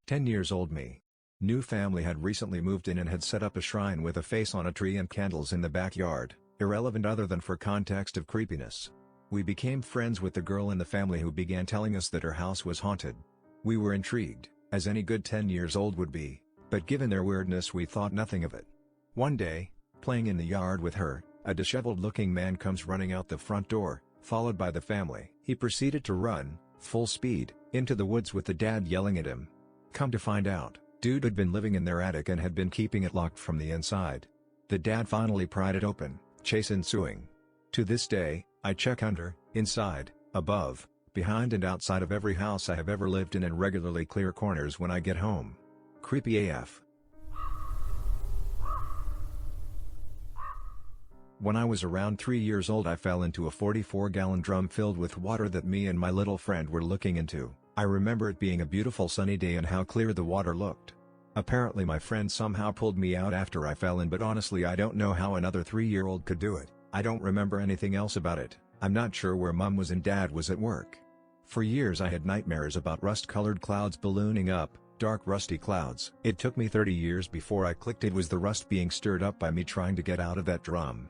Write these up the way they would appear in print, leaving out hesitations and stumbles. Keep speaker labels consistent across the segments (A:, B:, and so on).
A: 10 years old me. New family had recently moved in and had set up a shrine with a face on a tree and candles in the backyard, irrelevant other than for context of creepiness. We became friends with the girl in the family who began telling us that her house was haunted. We were intrigued, as any good 10 years old would be, but given their weirdness we thought nothing of it. One day, playing in the yard with her, a disheveled-looking man comes running out the front door, followed by the family. He proceeded to run, full speed, into the woods with the dad yelling at him. Come to find out, dude had been living in their attic and had been keeping it locked from the inside. The dad finally pried it open, chase ensuing. To this day, I check under, inside, above, behind and outside of every house I have ever lived in and regularly clear corners when I get home. Creepy AF. When I was around 3 years old I fell into a 44-gallon drum filled with water that me and my little friend were looking into. I remember it being a beautiful sunny day and how clear the water looked. Apparently my friend somehow pulled me out after I fell in, but honestly I don't know how another 3-year-old could do it. I don't remember anything else about it. I'm not sure where mom was and dad was at work. For years I had nightmares about rust-colored clouds ballooning up, dark rusty clouds. It took me 30 years before I clicked it was the rust being stirred up by me trying to get out of that drum.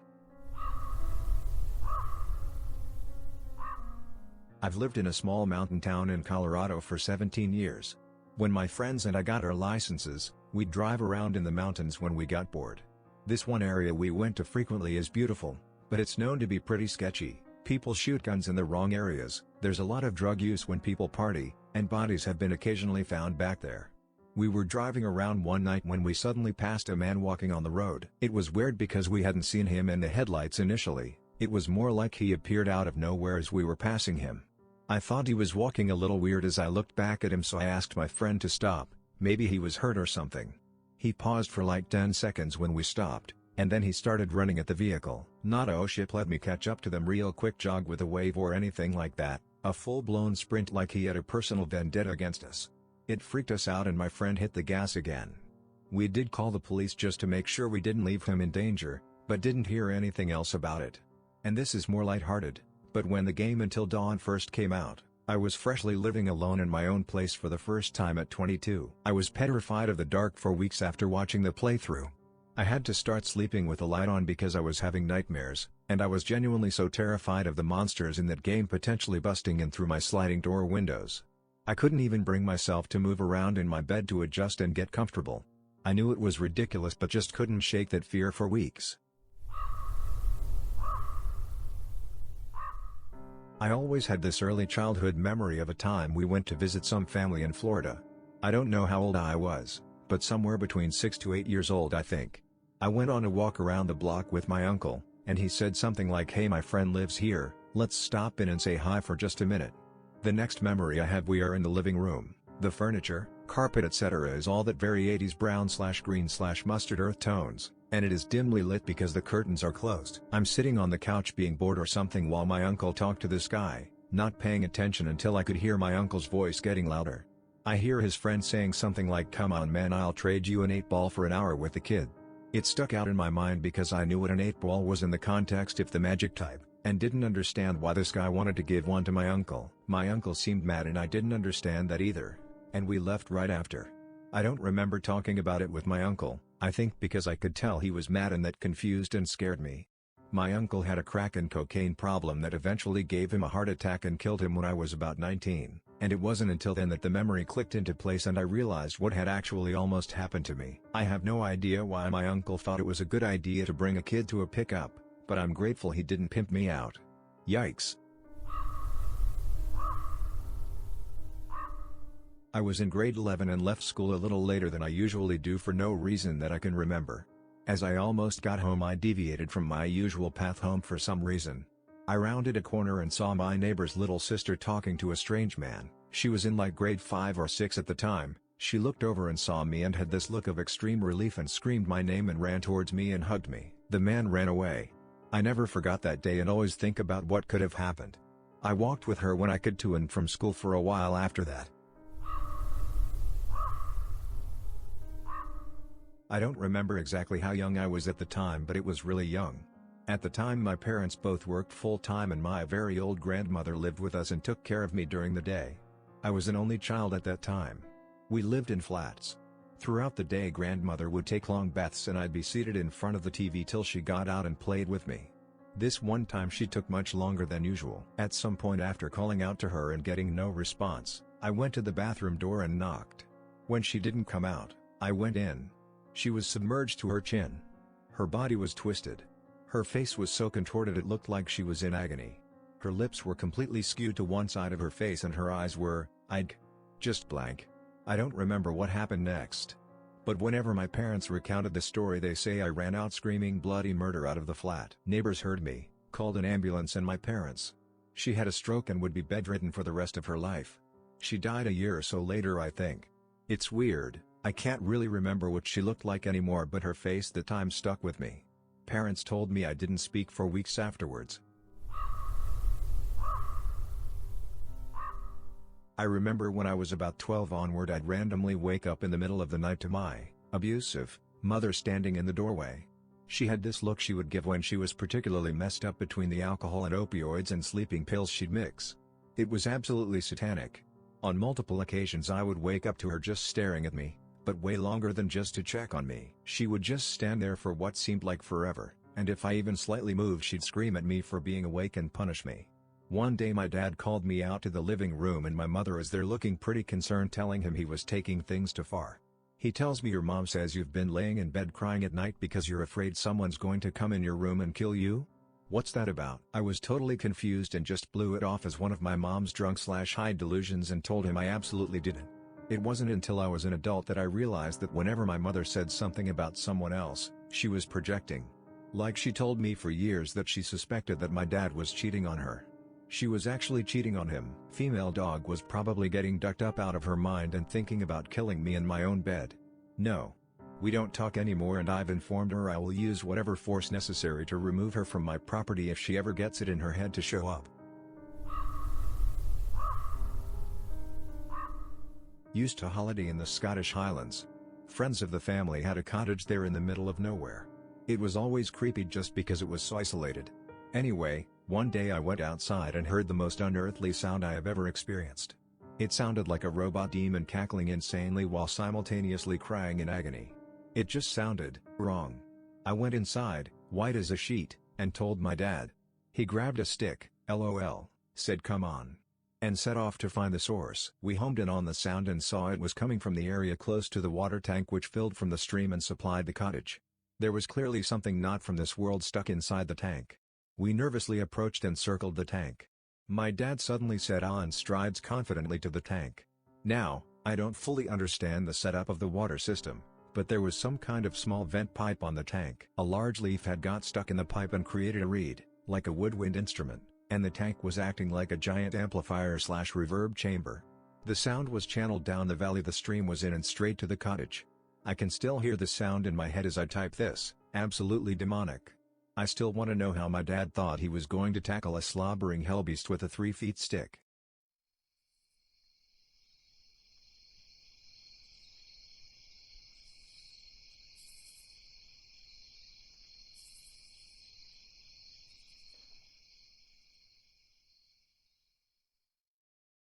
A: I've lived in a small mountain town in Colorado for 17 years. When my friends and I got our licenses, we'd drive around in the mountains when we got bored. This one area we went to frequently is beautiful, but it's known to be pretty sketchy. People shoot guns in the wrong areas, there's a lot of drug use when people party, and bodies have been occasionally found back there. We were driving around one night when we suddenly passed a man walking on the road. It was weird because we hadn't seen him in the headlights initially, it was more like he appeared out of nowhere as we were passing him. I thought he was walking a little weird as I looked back at him, so I asked my friend to stop, maybe he was hurt or something. He paused for like 10 seconds when we stopped, and then he started running at the vehicle. Not oh shit, let me catch up to them real quick jog with a wave or anything like that, a full-blown sprint like he had a personal vendetta against us. It freaked us out and my friend hit the gas again. We did call the police just to make sure we didn't leave him in danger, but didn't hear anything else about it. And this is more lighthearted. But when the game Until Dawn first came out, I was freshly living alone in my own place for the first time at 22. I was petrified of the dark for weeks after watching the playthrough. I had to start sleeping with the light on because I was having nightmares, and I was genuinely so terrified of the monsters in that game potentially busting in through my sliding door windows. I couldn't even bring myself to move around in my bed to adjust and get comfortable. I knew it was ridiculous but just couldn't shake that fear for weeks. I always had this early childhood memory of a time we went to visit some family in Florida. I don't know how old I was, but somewhere between 6 to 8 years old I think. I went on a walk around the block with my uncle, and he said something like, "Hey, my friend lives here, let's stop in and say hi for just a minute." The next memory I have, we are in the living room, the furniture, carpet etc. is all that very 80s brown/green/mustard earth tones, and it is dimly lit because the curtains are closed. I'm sitting on the couch being bored or something while my uncle talked to this guy, not paying attention until I could hear my uncle's voice getting louder. I hear his friend saying something like, "Come on man, I'll trade you an 8-ball for an hour with the kid." It stuck out in my mind because I knew what an 8-ball was in the context of the magic type, and didn't understand why this guy wanted to give one to my uncle. My uncle seemed mad and I didn't understand that either, and we left right after. I don't remember talking about it with my uncle, I think because I could tell he was mad and that confused and scared me. My uncle had a crack and cocaine problem that eventually gave him a heart attack and killed him when I was about 19, and it wasn't until then that the memory clicked into place and I realized what had actually almost happened to me. I have no idea why my uncle thought it was a good idea to bring a kid to a pickup, but I'm grateful he didn't pimp me out. Yikes. I was in grade 11 and left school a little later than I usually do for no reason that I can remember. As I almost got home I deviated from my usual path home for some reason. I rounded a corner and saw my neighbor's little sister talking to a strange man. She was in like grade 5 or 6 at the time. She looked over and saw me and had this look of extreme relief and screamed my name and ran towards me and hugged me. The man ran away. I never forgot that day and always think about what could have happened. I walked with her when I could to and from school for a while after that. I don't remember exactly how young I was at the time, but it was really young. At the time my parents both worked full-time and my very old grandmother lived with us and took care of me during the day. I was an only child at that time. We lived in flats. Throughout the day grandmother would take long baths and I'd be seated in front of the TV till she got out and played with me. This one time she took much longer than usual. At some point after calling out to her and getting no response, I went to the bathroom door and knocked. When she didn't come out, I went in. She was submerged to her chin. Her body was twisted. Her face was so contorted it looked like she was in agony. Her lips were completely skewed to one side of her face and her eyes were, just blank. I don't remember what happened next. But whenever my parents recounted the story they say I ran out screaming bloody murder out of the flat. Neighbors heard me, called an ambulance and my parents. She had a stroke and would be bedridden for the rest of her life. She died a year or so later I think. It's weird, I can't really remember what she looked like anymore but her face that time stuck with me. Parents told me I didn't speak for weeks afterwards. I remember when I was about 12 onward I'd randomly wake up in the middle of the night to my abusive mother standing in the doorway. She had this look she would give when she was particularly messed up between the alcohol and opioids and sleeping pills she'd mix. It was absolutely satanic. On multiple occasions I would wake up to her just staring at me, but way longer than just to check on me. She would just stand there for what seemed like forever, and if I even slightly moved she'd scream at me for being awake and punish me. One day my dad called me out to the living room and my mother is there looking pretty concerned telling him he was taking things too far. He tells me your mom says you've been laying in bed crying at night because you're afraid someone's going to come in your room and kill you? What's that about? I was totally confused and just blew it off as one of my mom's drunk/high delusions and told him I absolutely didn't. It wasn't until I was an adult that I realized that whenever my mother said something about someone else, she was projecting. Like she told me for years that she suspected that my dad was cheating on her. She was actually cheating on him. Female dog was probably getting ducked up out of her mind and thinking about killing me in my own bed. No. We don't talk anymore and I've informed her I will use whatever force necessary to remove her from my property if she ever gets it in her head to show up. Used to holiday in the Scottish Highlands. Friends of the family had a cottage there in the middle of nowhere. It was always creepy just because it was so isolated. Anyway, one day I went outside and heard the most unearthly sound I have ever experienced. It sounded like a robot demon cackling insanely while simultaneously crying in agony. It just sounded wrong. I went inside, white as a sheet, and told my dad. He grabbed a stick, LOL, said come on, and set off to find the source. We homed in on the sound and saw it was coming from the area close to the water tank which filled from the stream and supplied the cottage. There was clearly something not from this world stuck inside the tank. We nervously approached and circled the tank. My dad suddenly said ah and strides confidently to the tank. Now, I don't fully understand the setup of the water system, but there was some kind of small vent pipe on the tank. A large leaf had got stuck in the pipe and created a reed, like a woodwind instrument, and the tank was acting like a giant amplifier/reverb chamber. The sound was channeled down the valley the stream was in and straight to the cottage. I can still hear the sound in my head as I type this, absolutely demonic. I still want to know how my dad thought he was going to tackle a slobbering hellbeast with a 3-foot stick.